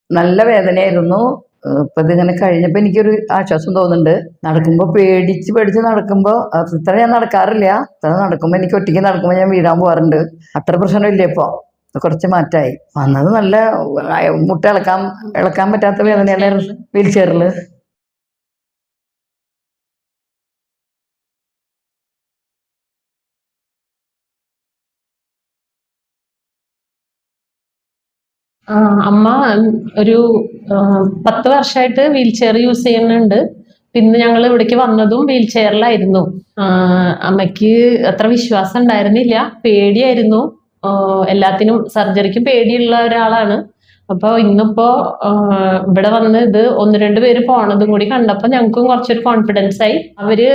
നല്ല വേദനയായിരുന്നു. ഇപ്പൊ ഇതിങ്ങനെ കഴിഞ്ഞപ്പോൾ എനിക്കൊരു ആശ്വാസം തോന്നുന്നുണ്ട്. നടക്കുമ്പോൾ പേടിച്ച് നടക്കുമ്പോൾ ഇത്ര ഞാൻ നടക്കാറില്ല. ഇത്ര നടക്കുമ്പോൾ എനിക്ക് ഒറ്റയ്ക്ക് നടക്കുമ്പോൾ ഞാൻ വീഴാൻ പോകാറുണ്ട്. അത്ര പ്രശ്നമില്ല. ഇപ്പോൾ കുറച്ച് മാറ്റമായി. വന്നത് നല്ല മുട്ട ഇളക്കാൻ പറ്റാത്ത വേദനയല്ലായിരുന്നു. വീൽ ചെയറിൽ അമ്മ ഒരു 10 വർഷമായിട്ട് വീൽ ചെയർ യൂസ് ചെയ്യുന്നുണ്ട്. പിന്നെ ഞങ്ങൾ ഇവിടേക്ക് വന്നതും വീൽ ചെയറിലായിരുന്നു. അമ്മയ്ക്ക് അത്ര വിശ്വാസം ഉണ്ടായിരുന്നില്ല, പേടിയായിരുന്നു. എല്ലാത്തിനും സർജറിക്ക് പേടിയുള്ള ഒരാളാണ്. അപ്പൊ ഇന്നിപ്പോ ഇവിടെ വന്ന് ഇത് 1-2 പേര് പോണതും കൂടി കണ്ടപ്പോ ഞങ്ങൾക്കും കുറച്ചൊരു കോൺഫിഡൻസ് ആയി. അവര്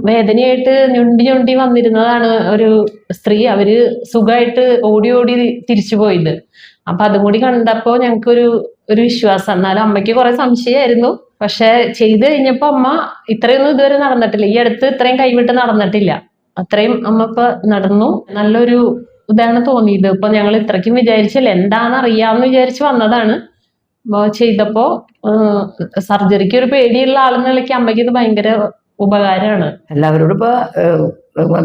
വേദനയായിട്ട് ഞൊണ്ടി വന്നിരുന്നതാണ് ഒരു സ്ത്രീ. അവര് സുഖമായിട്ട് ഓടി തിരിച്ചു പോയത്. അപ്പൊ അതും കൂടി കണ്ടപ്പോ ഞങ്ങൾക്കൊരു വിശ്വാസം. എന്നാലും അമ്മയ്ക്ക് കുറെ സംശയമായിരുന്നു. പക്ഷെ ചെയ്ത് കഴിഞ്ഞപ്പോ അമ്മ ഇത്രയൊന്നും ഇതുവരെ നടന്നിട്ടില്ല. ഈ അടുത്ത് ഇത്രയും കൈവിട്ട് നടന്നിട്ടില്ല. അത്രയും അമ്മ ഇപ്പൊ നടന്നു. നല്ലൊരു ഇതാണ് തോന്നിയത്. ഇപ്പൊ ഞങ്ങൾ ഇത്രയ്ക്കും വിചാരിച്ചില്ല, എന്താണെന്ന് അറിയാമെന്ന് വിചാരിച്ച് വന്നതാണ്. ചെയ്തപ്പോ സർജറിക്ക് ഒരു പേടിയുള്ള ആളെന്ന നിലയ്ക്ക് അമ്മയ്ക്ക് ഇത് ഭയങ്കര ഉപകാരമാണ്. എല്ലാവരോടും ഇപ്പൊ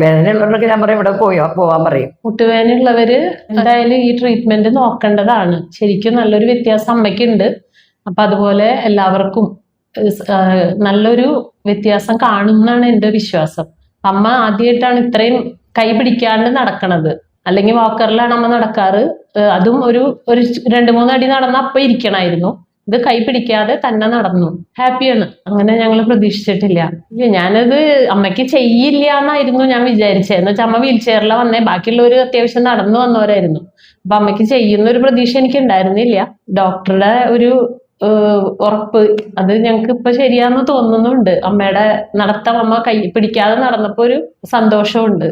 വേദനയുള്ളവരൊക്കെ ഞാൻ പറയും ഇവിടെ പോവാൻ പറയും. മുട്ടുവേദനയുള്ളവര് എന്തായാലും ഈ ട്രീറ്റ്മെന്റ് നോക്കേണ്ടതാണ്. ശരിക്കും നല്ലൊരു വ്യത്യാസം അമ്മയ്ക്കുണ്ട്. അപ്പൊ അതുപോലെ എല്ലാവർക്കും നല്ലൊരു വ്യത്യാസം കാണും എന്നാണ് എൻ്റെ വിശ്വാസം. അമ്മ ആദ്യമായിട്ടാണ് ഇത്രയും കൈ പിടിക്കാണ്ട് നടക്കണത്. അല്ലെങ്കിൽ വാക്കറിലാണ് അമ്മ നടക്കാറ്. അതും ഒരു 2-3 അടി നടന്ന അപ്പൊ ഇരിക്കണായിരുന്നു. ഇത് കൈ പിടിക്കാതെ തന്നെ നടന്നു. ഹാപ്പിയാണ്. അങ്ങനെ ഞങ്ങൾ പ്രതീക്ഷിച്ചിട്ടില്ല. ഞാനത് അമ്മയ്ക്ക് ചെയ്യില്ല എന്നായിരുന്നു ഞാൻ വിചാരിച്ചത്. എന്ന് വെച്ചാൽ അമ്മ വീൽ ചെയറിലാണ് വന്നേ, ബാക്കിയുള്ളവർ അത്യാവശ്യം നടന്നു വന്നവരായിരുന്നു. അപ്പൊ അമ്മയ്ക്ക് ചെയ്യുന്ന ഒരു പ്രതീക്ഷ എനിക്ക് ഉണ്ടായിരുന്നില്ല. ഡോക്ടറുടെ ഒരു ഉറപ്പ് അത് ഞങ്ങൾക്ക് ഇപ്പൊ ശരിയാന്ന് തോന്നുന്നുണ്ട്. അമ്മയുടെ നടത്തം അമ്മ കൈ പിടിക്കാതെ നടന്നപ്പോ ഒരു സന്തോഷമുണ്ട്.